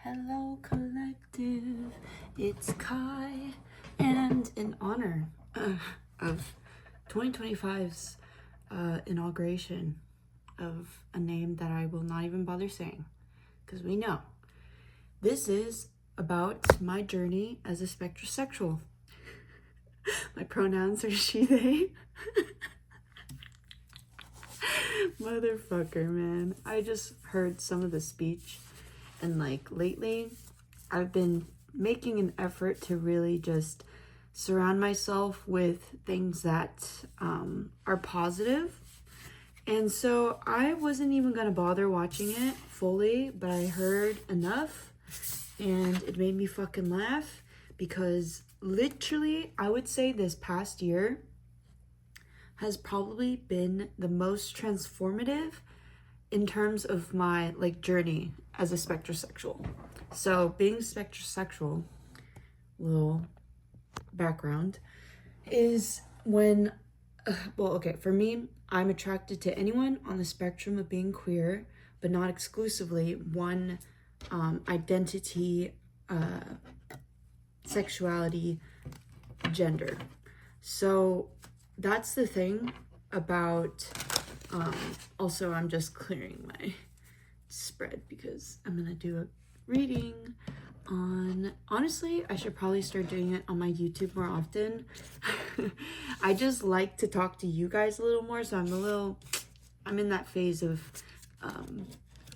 Hello, collective. It's Kai, and in honor of 2025's inauguration of a name that I will not even bother saying, because we know this is about my journey as a spectrasexual. My pronouns are she, they. Motherfucker, man. I just heard some of the speech, and like lately I've been making an effort to really just surround myself with things that are positive. And so I wasn't even gonna bother watching it fully, but I heard enough and it made me fucking laugh, because literally I would say this past year has probably been the most transformative in terms of my like journey as a spectrasexual. So being spectrasexual, little background, is when for me, I'm attracted to anyone on the spectrum of being queer, but not exclusively one identity, sexuality, gender. So that's the thing about also I'm just clearing my spread because I'm gonna do a reading on, honestly I should probably start doing it on my YouTube more often. I just like to talk to you guys a little more, so I'm in that phase of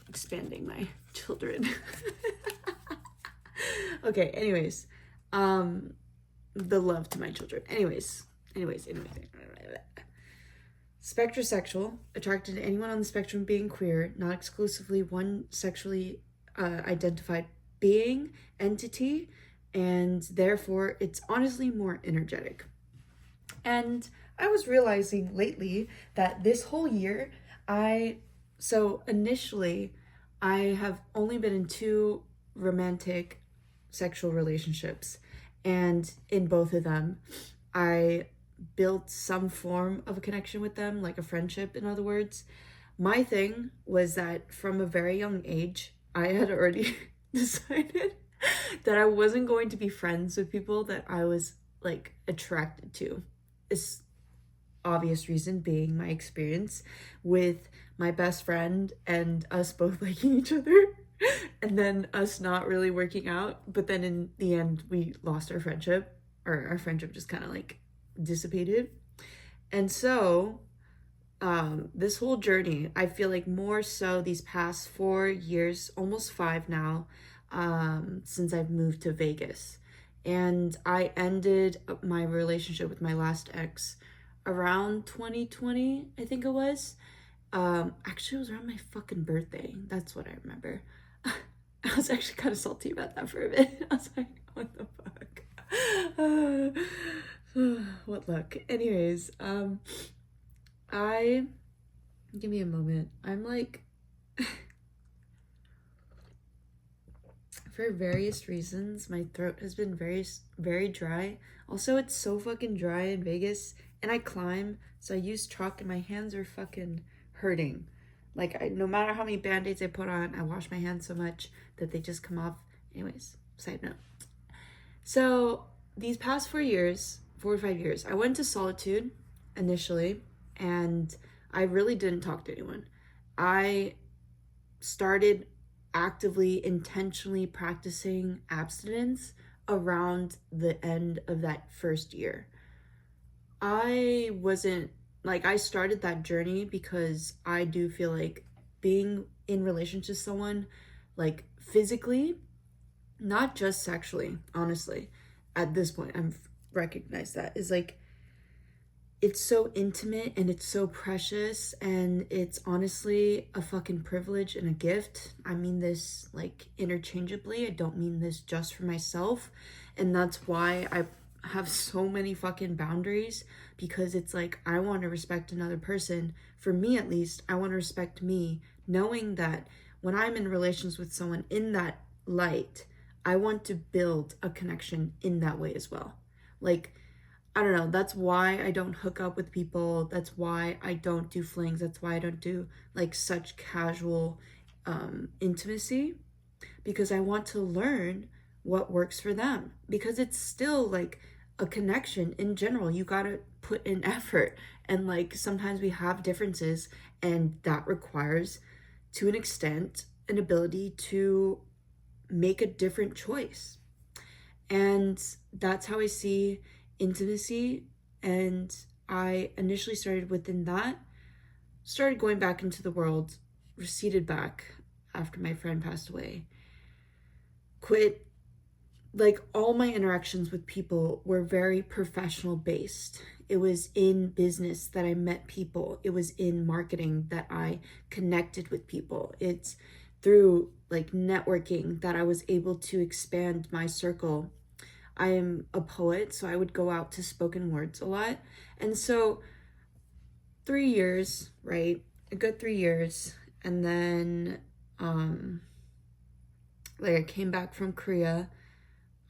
expanding my children. Okay, anyways, the love to my children. Anyways. Spectrasexual, attracted to anyone on the spectrum being queer, not exclusively one sexually identified being, entity, and therefore it's honestly more energetic. And I was realizing lately that this whole year, initially I have only been in 2 romantic sexual relationships, and in both of them I built some form of a connection with them, like a friendship, in other words. My thing was that from a very young age, I had already decided that I wasn't going to be friends with people that I was like attracted to. This obvious reason being my experience with my best friend and us both liking each other, and then us not really working out, but then in the end we lost our friendship, or our friendship just kind of like dissipated. And so this whole journey, I feel like more so these past 4 years, almost 5 now, since I've moved to Vegas. And I ended my relationship with my last ex around 2020, I think it was. Actually, it was around my fucking birthday. That's what I remember. I was actually kind of salty about that for a bit. I was like, what the fuck? What luck. Anyways, give me a moment. I'm like, for various reasons, my throat has been very dry. Also, it's so fucking dry in Vegas, and I climb, so I use truck, and my hands are fucking hurting. Like, no matter how many band-aids I put on, I wash my hands so much that they just come off. Anyways, side note. So these past 4 to 5 years, I went to solitude initially, and I really didn't talk to anyone. I started actively, intentionally practicing abstinence around the end of that first year. I started that journey because I do feel like being in relationship with someone, like physically, not just sexually, honestly, at this point, I've recognized that, is like, it's so intimate and it's so precious, and it's honestly a fucking privilege and a gift. I mean this like interchangeably. I don't mean this just for myself. And that's why I have so many fucking boundaries, because it's like, I want to respect another person. For me, at least, I want to respect me, knowing that when I'm in relations with someone in that light, I want to build a connection in that way as well. Like, I don't know, that's why I don't hook up with people. That's why I don't do flings. That's why I don't do like such casual intimacy. because I want to learn what works for them, because it's still like a connection in general. You gotta put in effort, and like sometimes we have differences, and that requires, to an extent, an ability to make a different choice. And that's how I see intimacy. And I initially started within that, started going back into the world, receded back after my friend passed away, quit. Like, all my interactions with people were very professional based. It was in business that I met people. It was in marketing that I connected with people. It's through like networking that I was able to expand my circle. I am a poet, so I would go out to spoken words a lot. And so 3 years, right? A good 3 years. And then like I came back from Korea.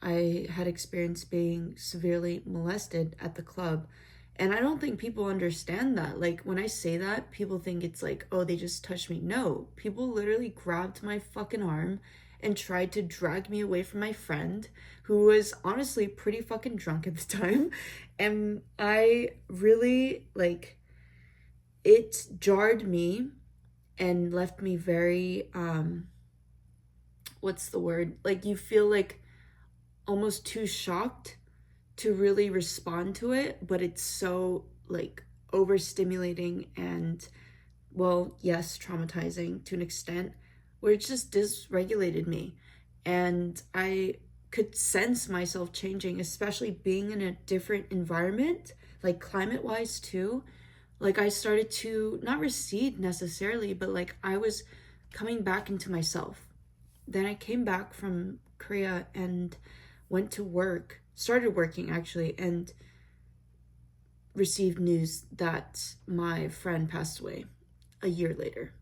I had experienced being severely molested at the club. And I don't think people understand that. Like, when I say that, people think it's like, oh, they just touched me. No, people literally grabbed my fucking arm and tried to drag me away from my friend, who was honestly pretty fucking drunk at the time. And I really, like, it jarred me and left me very, what's the word? Like, you feel like almost too shocked to really respond to it, but it's so like overstimulating and, well, yes, traumatizing to an extent, where it just dysregulated me. And I could sense myself changing, especially being in a different environment, like climate wise too. Like, I started to not recede necessarily, but like I was coming back into myself. Then I came back from Korea and went to work, started working actually, and received news that my friend passed away a year later.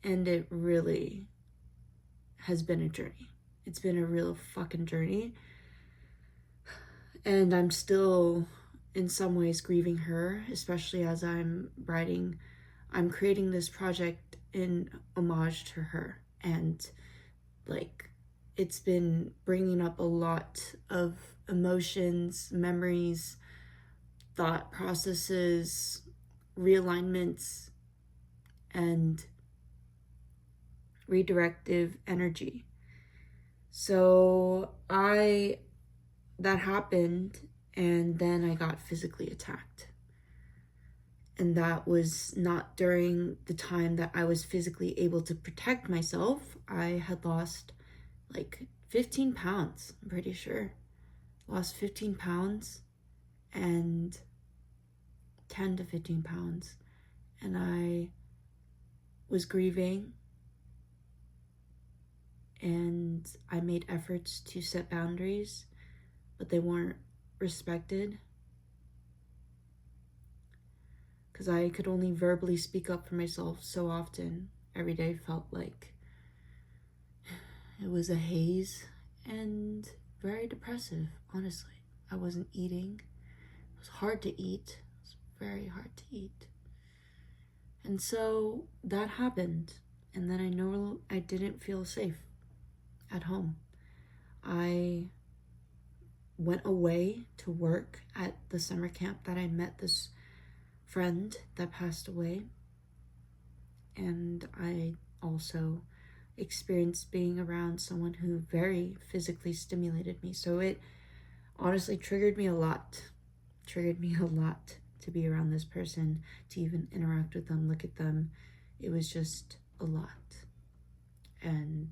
And it really has been a journey. It's been a real fucking journey. And I'm still, in some ways, grieving her, especially as I'm creating this project in homage to her. And like, it's been bringing up a lot of emotions, memories, thought processes, realignments, and redirective energy. So that happened, and then I got physically attacked. And that was not during the time that I was physically able to protect myself. I had lost like 15 pounds, I'm pretty sure. Lost 15 pounds and 10 to 15 pounds. And I was grieving, and I made efforts to set boundaries, but they weren't respected, because I could only verbally speak up for myself so often. Every day felt like it was a haze and very depressive, honestly. I wasn't eating. It was hard to eat. It was very hard to eat. And so that happened. And then I know I didn't feel safe at home. I went away to work at the summer camp that I met this friend that passed away. And I also experienced being around someone who very physically stimulated me. So it honestly triggered me a lot to be around this person, to even interact with them, look at them. It was just a lot. And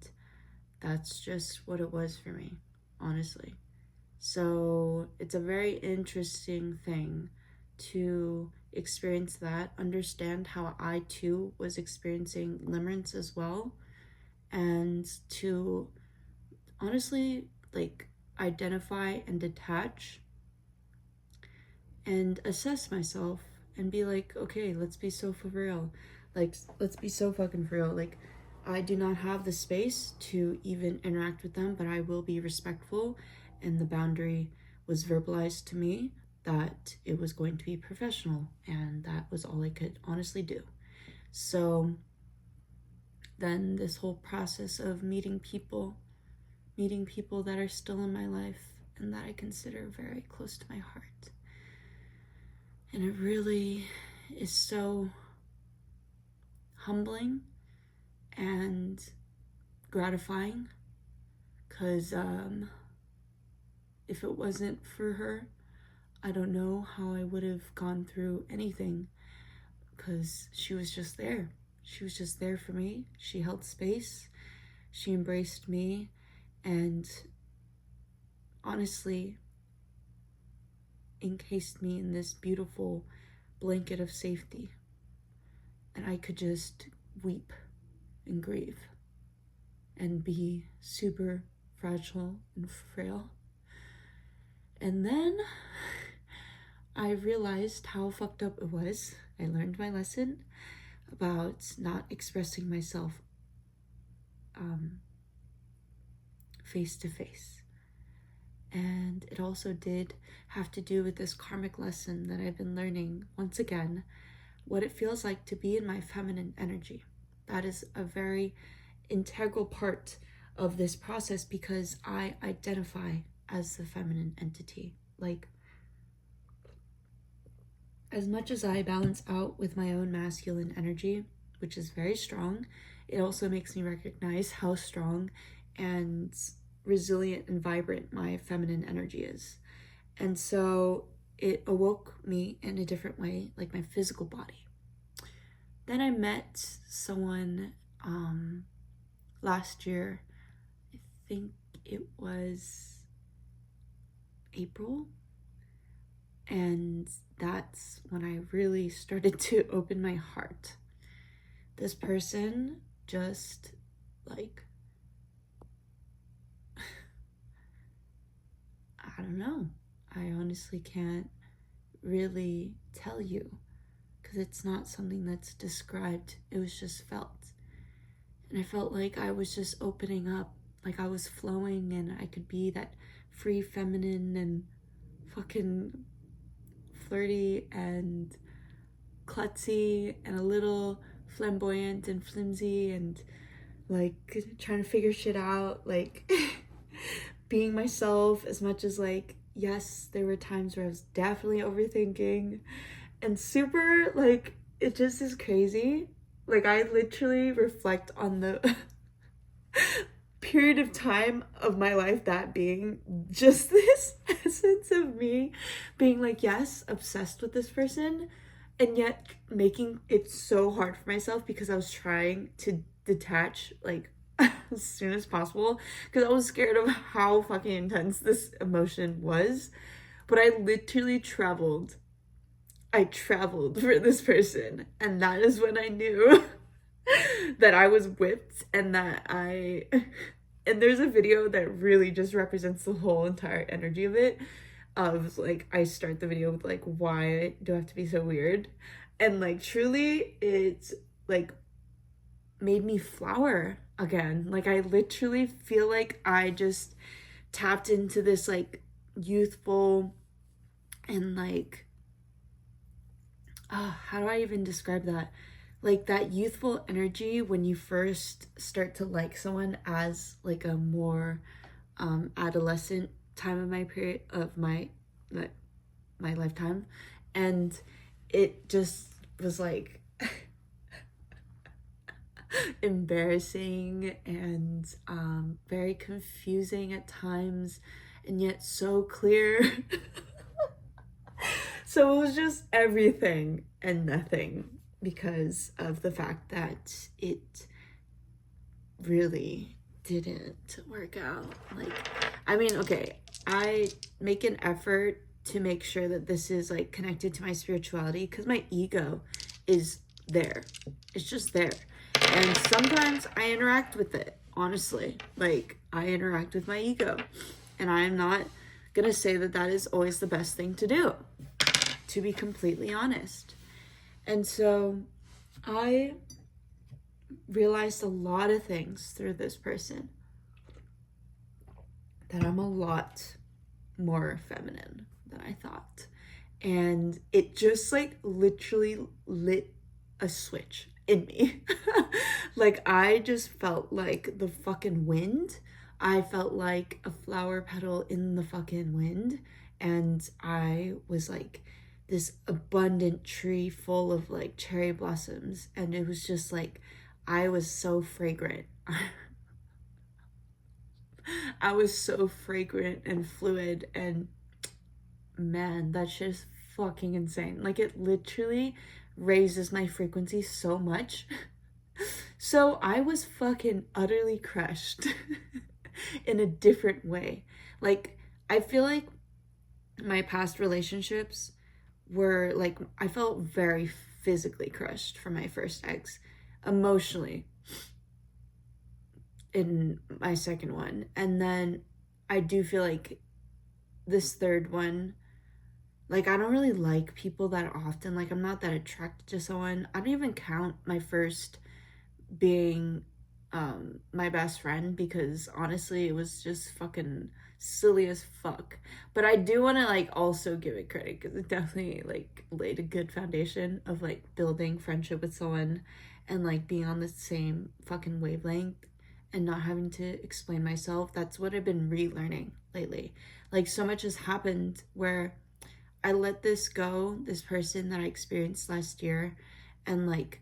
that's just what it was for me, honestly. So it's a very interesting thing to experience that, understand how I too was experiencing limerence as well, and to honestly like identify and detach and assess myself and be like, okay, let's be so for real. Like, let's be so fucking for real. Like, I do not have the space to even interact with them, but I will be respectful. And the boundary was verbalized to me that it was going to be professional, and that was all I could honestly do. So then this whole process of meeting people that are still in my life and that I consider very close to my heart. And it really is so humbling and gratifying, because if it wasn't for her, I don't know how I would have gone through anything, because she was just there. She was just there for me. She held space. She embraced me, and honestly encased me in this beautiful blanket of safety. And I could just weep and grieve and be super fragile and frail. And then I realized how fucked up it was. I learned my lesson about not expressing myself face to face. And it also did have to do with this karmic lesson that I've been learning, once again, what it feels like to be in my feminine energy. That is a very integral part of this process, because I identify as the feminine entity. Like, as much as I balance out with my own masculine energy, which is very strong, it also makes me recognize how strong and resilient and vibrant my feminine energy is. And so it awoke me in a different way, like my physical body. Then I met someone last year, I think it was April, and that's when I really started to open my heart. This person just, like, I don't know. I honestly can't really tell you, because it's not something that's described. It was just felt. And I felt like I was just opening up, like I was flowing, and I could be that free feminine and fucking flirty and klutzy and a little flamboyant and flimsy and like trying to figure shit out, like being myself, as much as, like, yes, there were times where I was definitely overthinking and super, like, it just is crazy. Like, I literally reflect on the period of time of my life that being just this essence of me being like, yes, obsessed with this person, and yet making it so hard for myself because I was trying to detach, like, as soon as possible, because I was scared of how fucking intense this emotion was. But I literally traveled for this person, and that is when I knew that I was whipped, and that and there's a video that really just represents the whole entire energy of it, of, like, I start the video with, like, why do I have to be so weird? And, like, truly, it's, like, made me flower again. Like, I literally feel like I just tapped into this, like, youthful and, like, how do I even describe that? Like, that youthful energy when you first start to like someone as, like, a more adolescent time of my period of my lifetime. And it just was, like, embarrassing and very confusing at times, and yet so clear. So it was just everything and nothing, because of the fact that it really didn't work out. Like, I mean, okay, I make an effort to make sure that this is, like, connected to my spirituality, because my ego is there. It's just there. And sometimes I interact with it, honestly. Like, I interact with my ego. And I'm not gonna say that that is always the best thing to do, to be completely honest. And so I realized a lot of things through this person, that I'm a lot more feminine than I thought. And it just, like, literally lit a switch. in me. Like, I just felt like the fucking wind. I felt like a flower petal in the fucking wind. And I was like this abundant tree full of like cherry blossoms. And it was just like, I was so fragrant. I was so fragrant and fluid, and man, that's just fucking insane. Like, it literally raises my frequency so much. So I was fucking utterly crushed in a different way. Like, I feel like my past relationships were like, I felt very physically crushed from my first ex, emotionally in my second one. And then I do feel like this third one, like, I don't really like people that often. Like, I'm not that attracted to someone. I don't even count my first being my best friend, because honestly it was just fucking silly as fuck. But I do want to like also give it credit, because it definitely like laid a good foundation of like building friendship with someone and like being on the same fucking wavelength and not having to explain myself. That's what I've been relearning lately. Like, so much has happened where I let this go, this person that I experienced last year, and like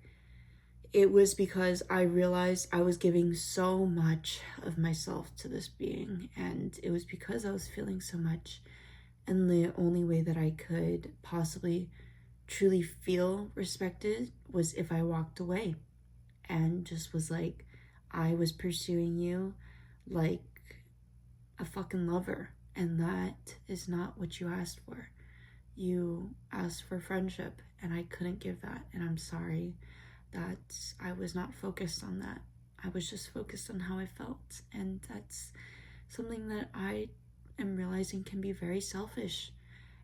it was because I realized I was giving so much of myself to this being, and it was because I was feeling so much. And the only way that I could possibly truly feel respected was if I walked away and just was like, I was pursuing you like a fucking lover, and that is not what you asked for. You asked for friendship, and I couldn't give that, and I'm sorry that I was not focused on that. I was just focused on how I felt, and that's something that I am realizing can be very selfish,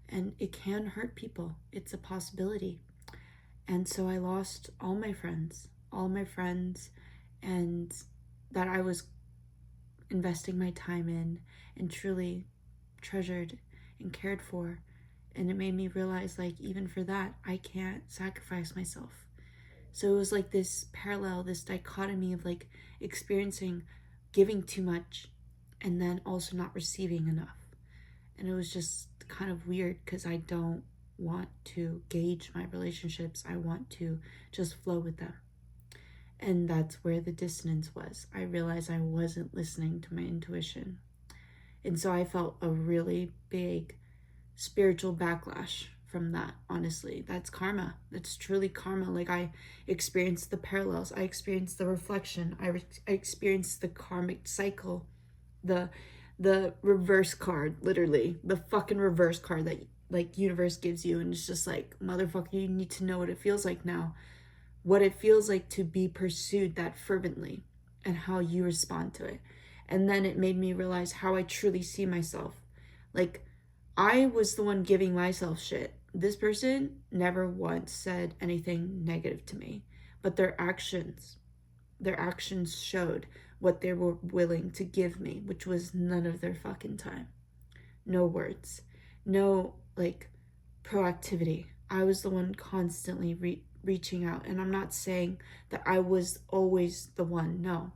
and it can hurt people. It's a possibility. And so I lost all my friends, and that I was investing my time in and truly treasured and cared for. And it made me realize, like, even for that, I can't sacrifice myself. So it was like this parallel, this dichotomy of like experiencing giving too much and then also not receiving enough. And it was just kind of weird, because I don't want to gauge my relationships. I want to just flow with them. And that's where the dissonance was. I realized I wasn't listening to my intuition. And so I felt a really big spiritual backlash from that. Honestly, that's karma. That's truly karma. Like, I experienced the parallels, I experienced the reflection, I experienced the karmic cycle, the reverse card, literally the fucking reverse card that like universe gives you, and it's just like, motherfucker, you need to know what it feels like now, what it feels like to be pursued that fervently, and how you respond to it. And then it made me realize how I truly see myself. Like, I was the one giving myself shit. This person never once said anything negative to me, but their actions showed what they were willing to give me, which was none of their fucking time. No words, no like proactivity. I was the one constantly reaching out. And I'm not saying that I was always the one. No,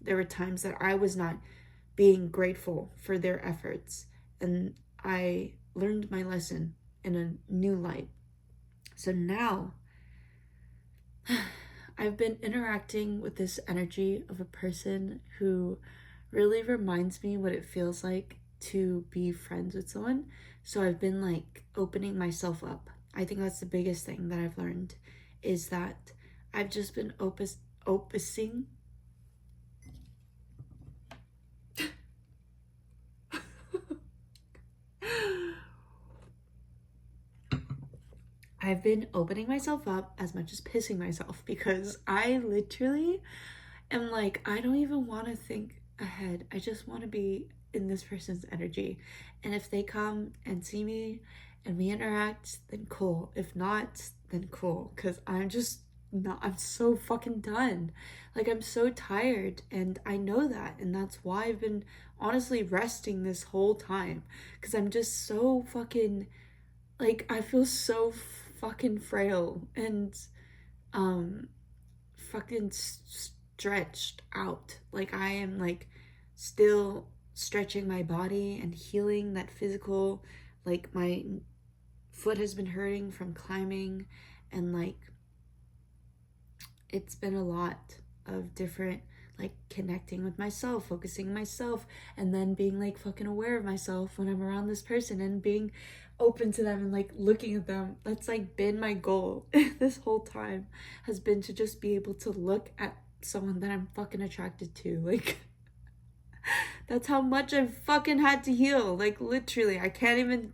there were times that I was not being grateful for their efforts, and I learned my lesson in a new light. So now I've been interacting with this energy of a person who really reminds me what it feels like to be friends with someone. So I've been like opening myself up. I think that's the biggest thing that I've learned, is that I've just been opusing. I've been opening myself up as much as pissing myself, because I literally am like, I don't even want to think ahead. I just want to be in this person's energy. And if they come and see me and we interact, then cool. If not, then cool. Because I'm just not, I'm so fucking done. Like, I'm so tired, and I know that. And that's why I've been honestly resting this whole time. Because I'm just so fucking, like, I feel so fucking frail. And, um, fucking stretched out. Like, I am, like, still stretching my body and healing that physical, like, my foot has been hurting from climbing, and, like, it's been a lot of different, like, connecting with myself, focusing on myself, and then being, like, fucking aware of myself when I'm around this person and being open to them and, like, looking at them. That's, like, been my goal this whole time, has been to just be able to look at someone that I'm fucking attracted to. Like, that's how much I've fucking had to heal. Like, literally, I can't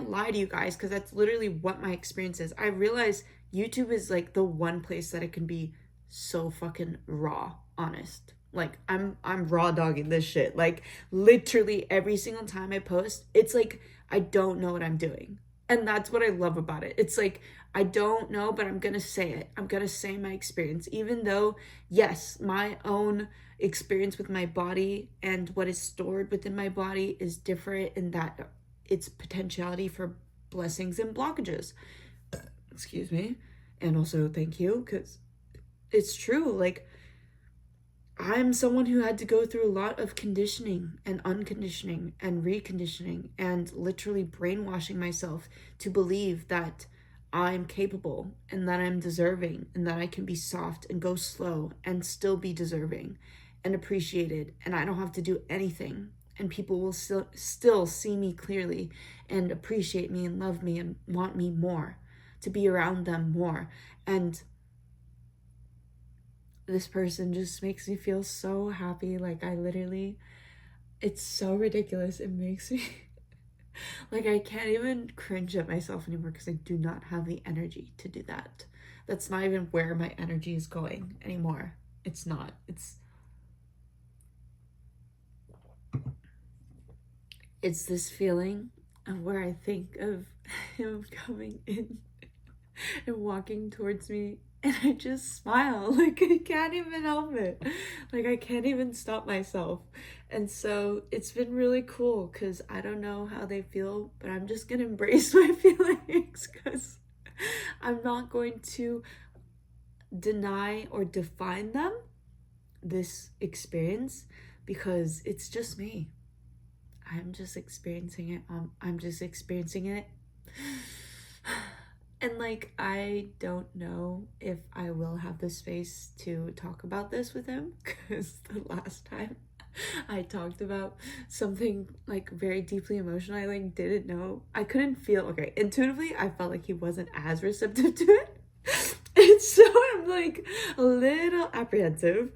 lie to you guys, because that's literally what my experience is. I realize YouTube is, like, the one place that it can be so fucking raw, honest. Like, I'm raw dogging this shit. Like, literally every single time I post, it's like I don't know what I'm doing. And that's what I love about it. It's like, I don't know, but I'm gonna say it. I'm gonna say my experience. Even though, yes, my own experience with my body and what is stored within my body is different in that its potentiality for blessings and blockages. Excuse me. And also, thank you, because it's true. Like, I'm someone who had to go through a lot of conditioning and unconditioning and reconditioning and literally brainwashing myself to believe that I'm capable and that I'm deserving and that I can be soft and go slow and still be deserving and appreciated, and I don't have to do anything, and people will still see me clearly and appreciate me and love me and want me more, to be around them more. And this person just makes me feel so happy. Like, I literally, it's so ridiculous. It makes me like, I can't even cringe at myself anymore, because I do not have the energy to do that. That's not even where my energy is going anymore. It's not. It's this feeling of where I think of him coming in and walking towards me, and I just smile. Like, I can't even help it. Like, I can't even stop myself. And so it's been really cool, because I don't know how they feel, but I'm just gonna embrace my feelings, because I'm not going to deny or define them, this experience, because it's just me. I'm just experiencing it. I'm just experiencing it. And, like, I don't know if I will have the space to talk about this with him, because the last time I talked about something, like, very deeply emotional, I, like, didn't know. I couldn't feel, okay, intuitively, I felt like he wasn't as receptive to it. And so I'm, like, a little apprehensive.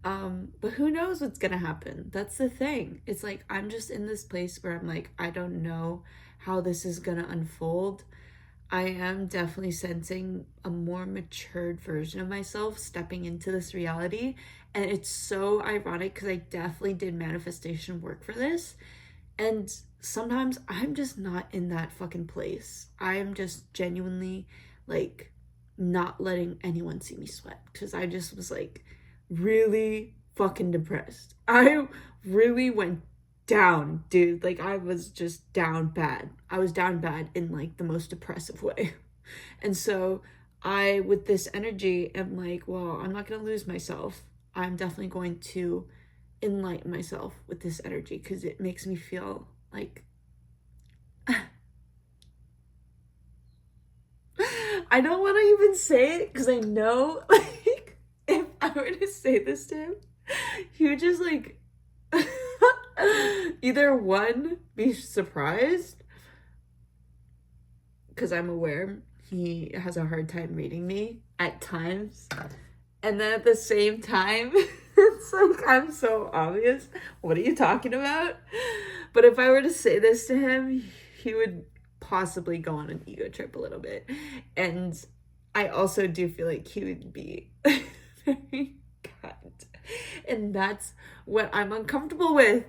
But who knows what's gonna happen? That's the thing. It's like, I'm just in this place where I'm like, I don't know how this is gonna unfold. I am definitely sensing a more matured version of myself stepping into this reality. And it's so ironic, because I definitely did manifestation work for this. And sometimes I'm just not in that fucking place. I am just genuinely, like, not letting anyone see me sweat, because I just was, like, really fucking depressed. I really went down, dude. Like, I was just down bad. I was down bad in, like, the most depressive way. And so I, with this energy, am like, well, I'm not gonna lose myself. I'm definitely going to enlighten myself with this energy, because it makes me feel like I don't want to even say it, because I know, like, if I were to say this to him, he would just, like, either one, be surprised, because I'm aware he has a hard time reading me at times, and then at the same time, it's like, I'm so obvious. What are you talking about? But if I were to say this to him, he would possibly go on an ego trip a little bit. And I also do feel like he would be very kind. And that's what I'm uncomfortable with.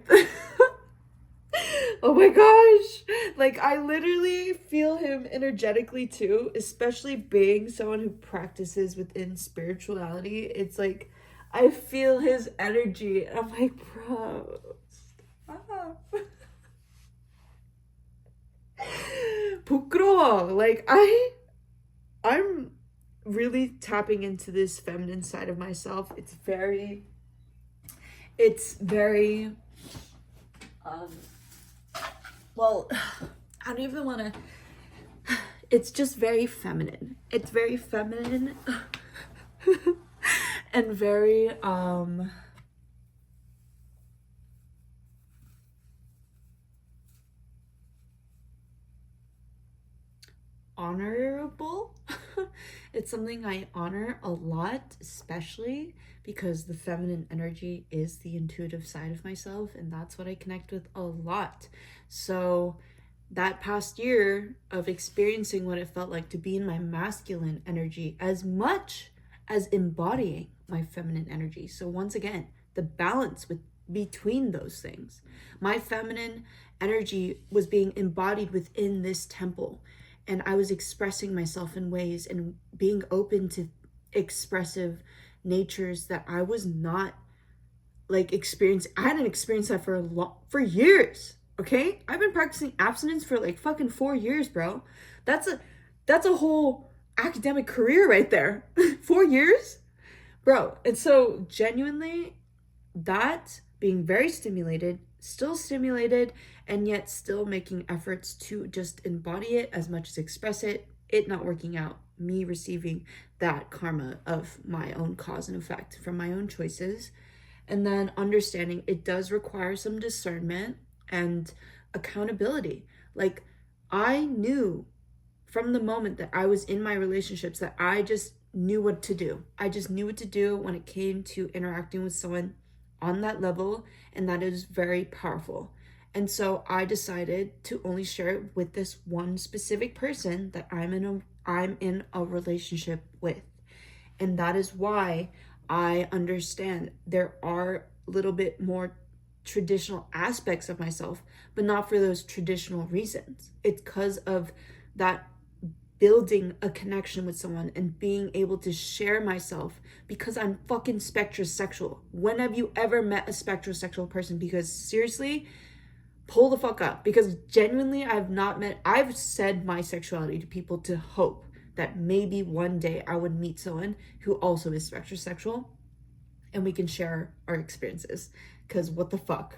Oh my gosh. Like, I literally feel him energetically too, especially being someone who practices within spirituality. It's like, I feel his energy, and I'm like, bro, stop. 부끄러워. Like, I'm really tapping into this feminine side of myself. It's very um well, I don't even want to, it's just very feminine. It's very feminine and very honorable. It's something I honor a lot, especially because the feminine energy is the intuitive side of myself, and that's what I connect with a lot. So that past year of experiencing what it felt like to be in my masculine energy as much as embodying my feminine energy. So once again, the balance with between those things. My feminine energy was being embodied within this temple, and I was expressing myself in ways and being open to expressive natures that I was not like experiencing. I hadn't experienced that for years. Okay, I've been practicing abstinence for like fucking 4 years, bro. That's a whole academic career right there. 4 years, bro. And so genuinely, that being very stimulated, still stimulated, and yet still making efforts to just embody it as much as express it not working out, me receiving that karma of my own cause and effect from my own choices, and then understanding it does require some discernment and accountability. Like, I knew from the moment that I was in my relationships that I just knew what to do. I just knew what to do when it came to interacting with someone on that level, and that is very powerful. And so I decided to only share it with this one specific person that I'm in a relationship with. And that is why I understand there are a little bit more traditional aspects of myself, but not for those traditional reasons. It's because of that building a connection with someone and being able to share myself, because I'm fucking spectrasexual. When have you ever met a spectrasexual person? Because seriously, pull the fuck up. Because genuinely, I've said my sexuality to people to hope that maybe one day I would meet someone who also is spectrasexual and we can share our experiences. Because what the fuck?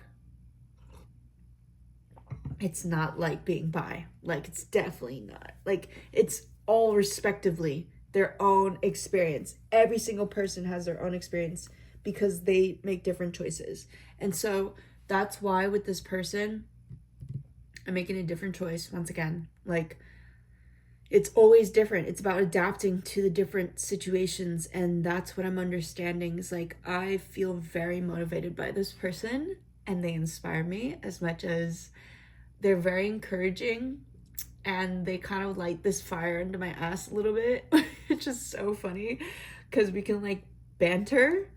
It's not like being bi. Like, it's definitely not. Like, it's all respectively their own experience. Every single person has their own experience because they make different choices. And so that's why with this person, I'm making a different choice once again. Like, it's always different. It's about adapting to the different situations. And that's what I'm understanding is like, I feel very motivated by this person and they inspire me as much as they're very encouraging, and they kind of light this fire into my ass a little bit, which is so funny because we can like banter.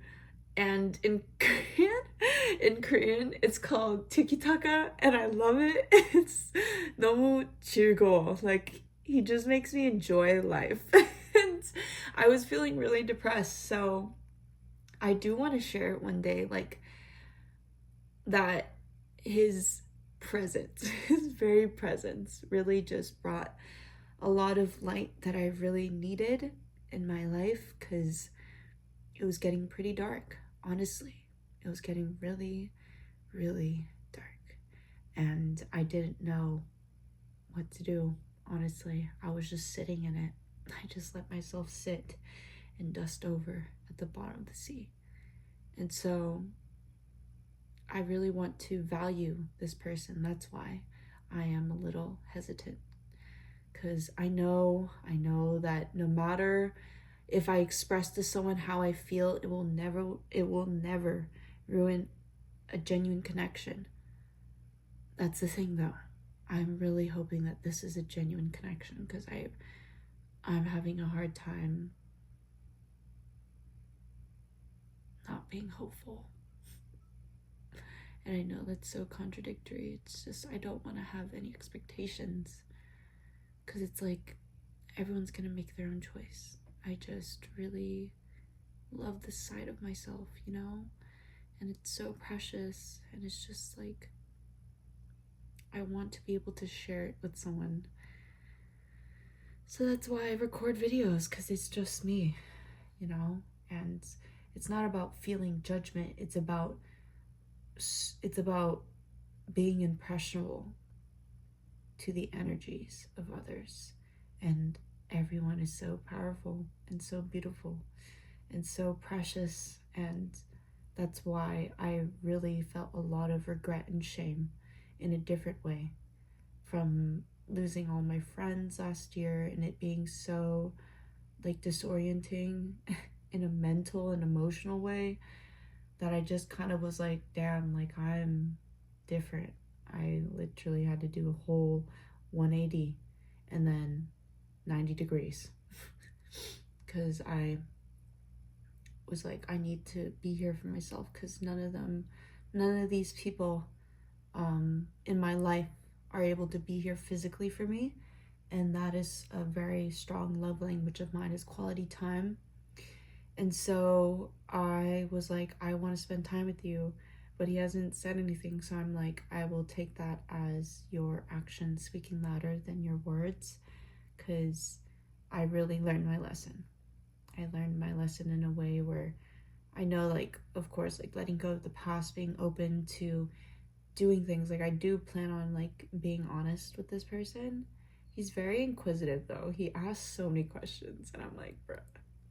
And in Korean, it's called tiki-taka, and I love it. It's 너무 즐거워. Like, he just makes me enjoy life. And I was feeling really depressed, so I do want to share it one day, like, that his presence, his very presence really just brought a lot of light that I really needed in my life, because it was getting pretty dark, honestly. It was getting really, really dark. And I didn't know what to do, honestly. I was just sitting in it. I just let myself sit and dust over at the bottom of the sea. And so I really want to value this person. That's why I am a little hesitant, because I know that no matter if I express to someone how I feel, it will never ruin a genuine connection. That's the thing, though. I'm really hoping that this is a genuine connection, because I'm having a hard time not being hopeful. And I know that's so contradictory. It's just, I don't want to have any expectations, because it's like everyone's gonna make their own choice. I just really love this side of myself, you know? And it's so precious, and it's just like, I want to be able to share it with someone So that's why I record videos, because it's just me, you know? And it's not about feeling judgment. It's about being impressionable to the energies of others. And everyone is so powerful and so beautiful and so precious. And that's why I really felt a lot of regret and shame in a different way from losing all my friends last year and it being so like disorienting in a mental and emotional way that I just kind of was like, damn, like I'm different. I literally had to do a whole 180 and then 90 degrees because I was like, I need to be here for myself because none of these people in my life are able to be here physically for me. And that is a very strong love language of mine is quality time. And so I was like, I want to spend time with you, but he hasn't said anything. So I'm like, I will take that as your actions speaking louder than your words, because I really learned my lesson. I learned my lesson in a way where I know, like, of course, like letting go of the past, being open to doing things. Like, I do plan on like being honest with this person. He's very inquisitive though. He asks so many questions, and I'm like, bro,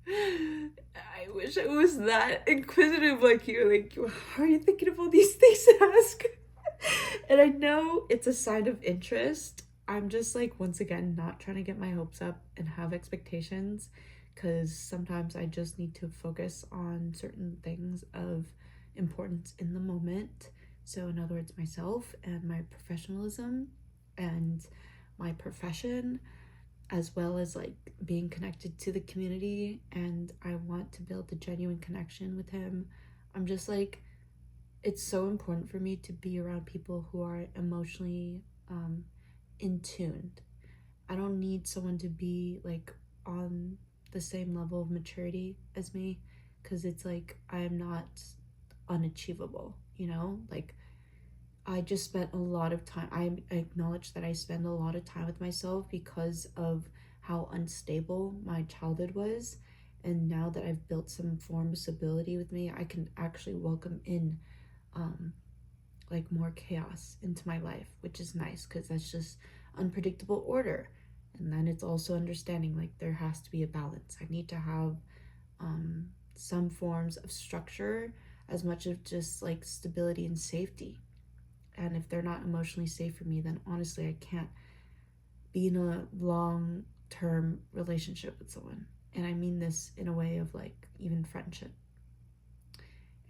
I wish I was that inquisitive like you. Like, how are you thinking of all these things to ask? And I know it's a sign of interest. I'm just like, once again, not trying to get my hopes up and have expectations, because sometimes I just need to focus on certain things of importance in the moment. So, in other words, myself and my professionalism and my profession, as well as like being connected to the community. And I want to build a genuine connection with him. I'm just like, it's so important for me to be around people who are emotionally in tuned. I don't need someone to be like on the same level of maturity as me, because it's like I'm not unachievable, you know? Like, I just spent a lot of time. I acknowledge that I spend a lot of time with myself because of how unstable my childhood was. And now that I've built some form of stability with me, I can actually welcome in um, like more chaos into my life, which is nice because that's just unpredictable order. And then it's also understanding like there has to be a balance. I need to have some forms of structure as much of just like stability and safety. And if they're not emotionally safe for me, then honestly, I can't be in a long term relationship with someone. And I mean this in a way of like even friendship.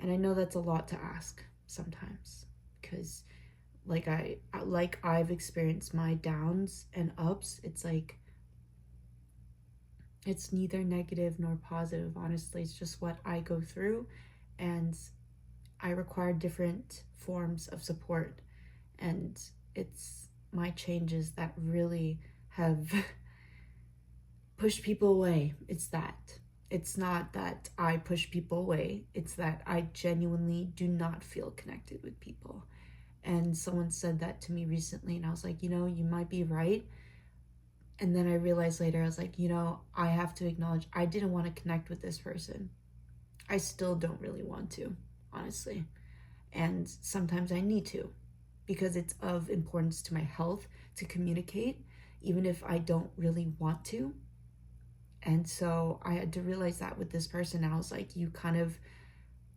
And I know that's a lot to ask sometimes, because I've experienced my downs and ups. It's like it's neither negative nor positive. Honestly, it's just what I go through, and I require different forms of support. And it's my changes that really have pushed people away. It's that. It's not that I push people away. It's that I genuinely do not feel connected with people. And someone said that to me recently, and I was like, you might be right. And then I realized later, I was like, I have to acknowledge I didn't want to connect with this person. I still don't really want to, honestly. And sometimes I need to, because it's of importance to my health to communicate, even if I don't really want to. And so I had to realize that with this person. I was like, you kind of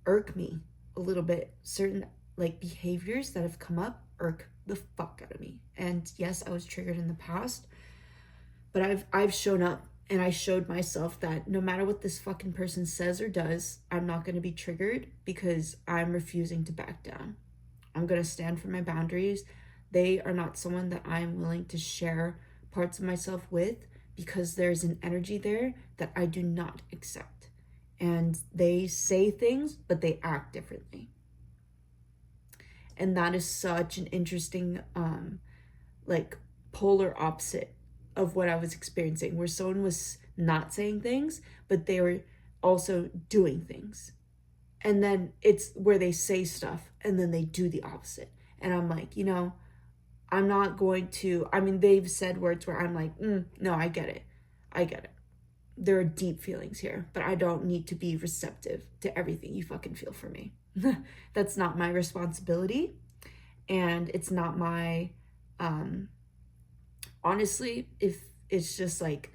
irk me a little bit. Certain like behaviors that have come up irk the fuck out of me. And yes, I was triggered in the past, but I've shown up and I showed myself that no matter what this fucking person says or does, I'm not going to be triggered because I'm refusing to back down. I'm going to stand for my boundaries. They are not someone that I'm willing to share parts of myself with, because there's an energy there that I do not accept. And they say things, but they act differently. And that is such an interesting, like, polar opposite of what I was experiencing, where someone was not saying things, but they were also doing things. And then it's where they say stuff and then they do the opposite. And I'm like, I'm not going to, I mean, they've said words where I'm like, no, I get it. I get it. There are deep feelings here, but I don't need to be receptive to everything you fucking feel for me. That's not my responsibility, and it's not my, honestly, if it's just like,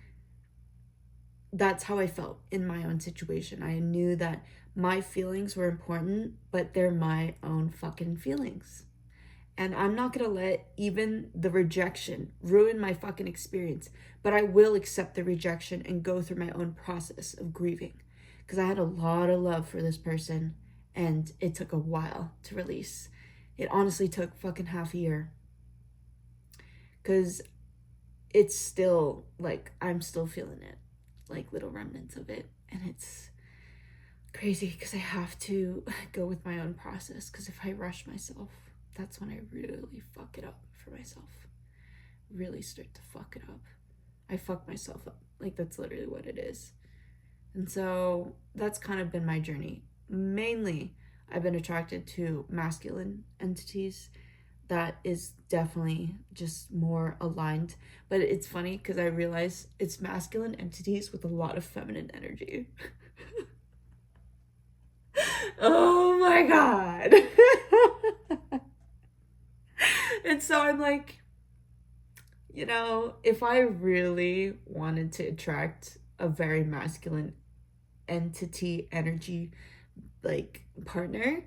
that's how I felt in my own situation. I knew that my feelings were important, but they're my own fucking feelings. And I'm not gonna let even the rejection ruin my fucking experience, but I will accept the rejection and go through my own process of grieving. Because I had a lot of love for this person, and it took a while to release. It honestly took fucking half a year. Because it's still, like, I'm still feeling it, like little remnants of it. And it's crazy because I have to go with my own process. Because if I rush myself, that's when I really fuck it up for myself. Really start to fuck it up. I fuck myself up. Like, that's literally what it is. And so that's kind of been my journey. Mainly, I've been attracted to masculine entities. That is definitely just more aligned. But it's funny because I realize it's masculine entities with a lot of feminine energy. Oh my god. And so I'm like, you know, if I really wanted to attract a very masculine entity, energy, like, partner,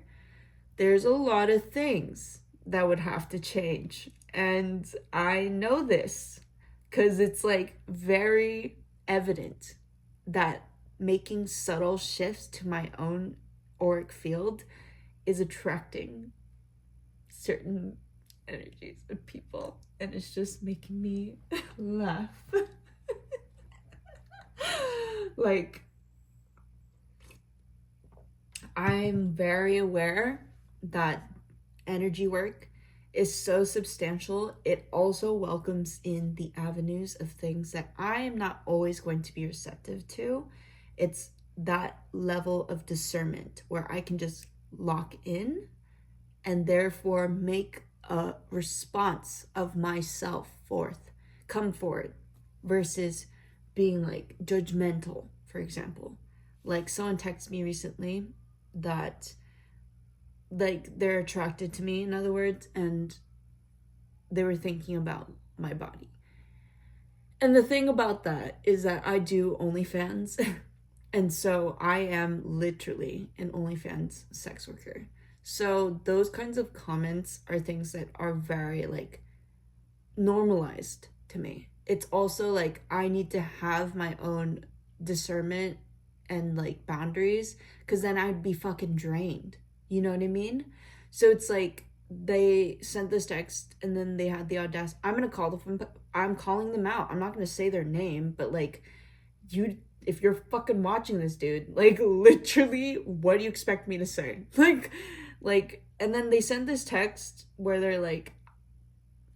there's a lot of things that would have to change. And I know this because it's like very evident that making subtle shifts to my own auric field is attracting certain energies of people, and it's just making me laugh. Like, I'm very aware that energy work is so substantial. It also welcomes in the avenues of things that I am not always going to be receptive to. It's that level of discernment where I can just lock in and therefore make a response of myself come forward, versus being like judgmental, for example. Like, someone texted me recently that, like, they're attracted to me, in other words, and they were thinking about my body. And the thing about that is that I do OnlyFans. And so I am literally an OnlyFans sex worker. So those kinds of comments are things that are very, like, normalized to me. It's also like I need to have my own discernment and, like, boundaries, because then I'd be fucking drained. You know what I mean? So it's like they sent this text and then they had the audacity. I'm calling them out. I'm not gonna say their name, but, like, if you're fucking watching this, dude, like, literally, what do you expect me to say? Like, and then they sent this text where they're, like,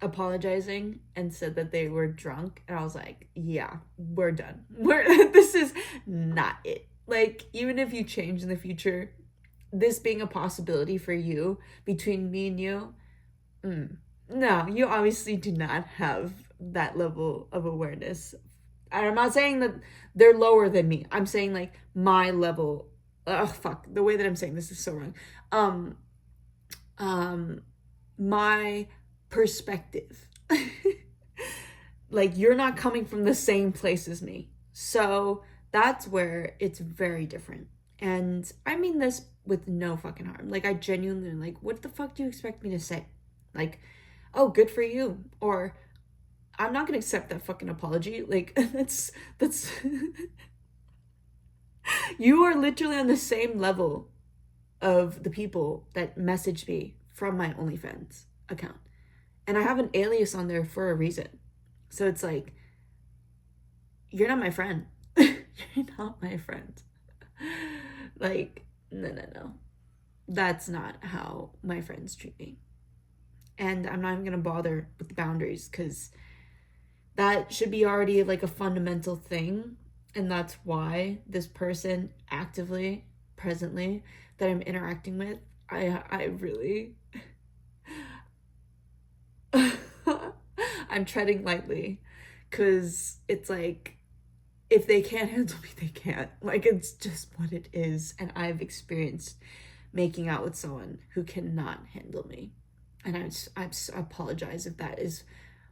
apologizing and said that they were drunk, and I was like, yeah, we're done. This is not it. Like, even if you change in the future, this being a possibility for you, between me and you, no, you obviously do not have that level of awareness. I'm not saying that they're lower than me. I'm saying, like, my level. Fuck, the way that I'm saying this is so wrong. My perspective. Like, you're not coming from the same place as me. So that's where it's very different. And I mean this with no fucking harm. Like, I genuinely, like, what the fuck do you expect me to say? Like, oh, good for you. Or, I'm not gonna accept that fucking apology. Like, that's you are literally on the same level of the people that message me from my OnlyFans account. And I have an alias on there for a reason. So it's like, you're not my friend. You're not my friend. Like, no. That's not how my friends treat me. And I'm not even gonna bother with the boundaries, because that should be already, like, a fundamental thing. And that's why this person actively, presently, that I'm interacting with, I really I'm treading lightly, because it's like, if they can't handle me, they can't. Like, it's just what it is. And I've experienced making out with someone who cannot handle me. And I apologize if that is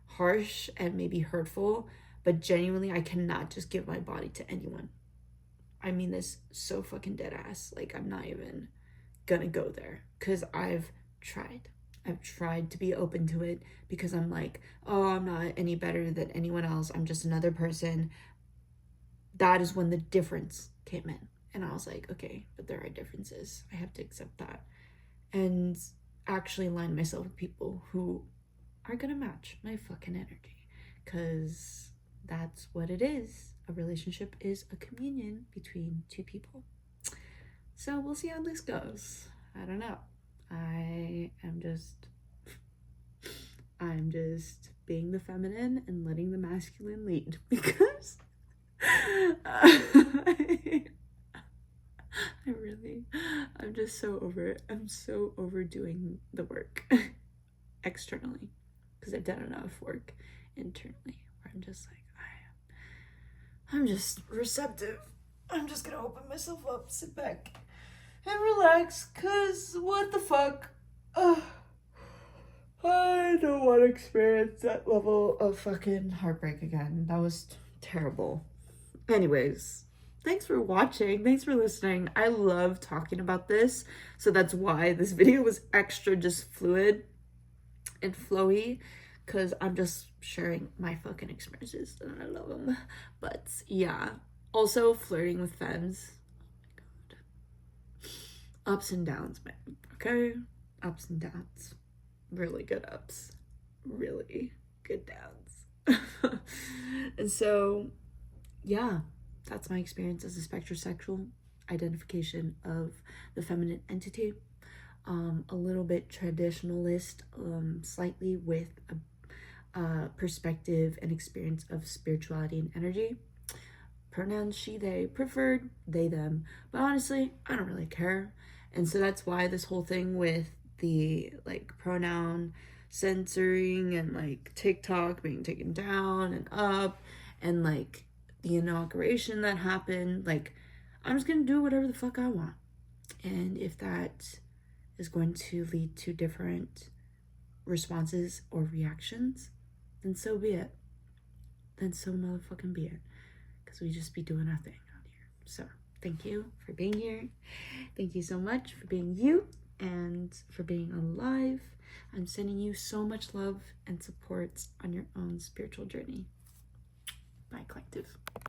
harsh and maybe hurtful, but genuinely, I cannot just give my body to anyone. I mean this so fucking dead ass. Like, I'm not even gonna go there because I've tried. I've tried to be open to it because I'm like, oh, I'm not any better than anyone else. I'm just another person. That is when the difference came in. And I was like, okay, but there are differences. I have to accept that. And actually align myself with people who are gonna match my fucking energy. Because that's what it is. A relationship is a communion between two people. So we'll see how this goes. I don't know. I'm just being the feminine and letting the masculine lead because I'm just so over it. I'm so overdoing the work externally because I've done enough work internally where I'm just like, I'm just receptive. I'm just gonna open myself up, sit back, and relax, cause what the fuck? I don't want to experience that level of fucking heartbreak again. That was terrible. Anyways, thanks for watching. Thanks for listening. I love talking about this, so that's why this video was extra just fluid and flowy, because I'm just sharing my fucking experiences and I love them. But yeah, also flirting with femmes. Oh my god. Ups and downs, man. Okay? Ups and downs. Really good ups. Really good downs. And so, yeah, that's my experience as a spectrasexual, identification of the feminine entity. A little bit traditionalist, slightly with a perspective and experience of spirituality and energy. Pronouns she, they, preferred they, them, but honestly, I don't really care. And so that's why this whole thing with the like pronoun censoring and like TikTok being taken down and up and like the inauguration that happened, like I'm just gonna do whatever the fuck I want. And if that is going to lead to different responses or reactions, then so be it. Then so motherfucking be it. Because we just be doing our thing out here. So thank you for being here. Thank you so much for being you and for being alive. I'm sending you so much love and support on your own spiritual journey. Bye, collective.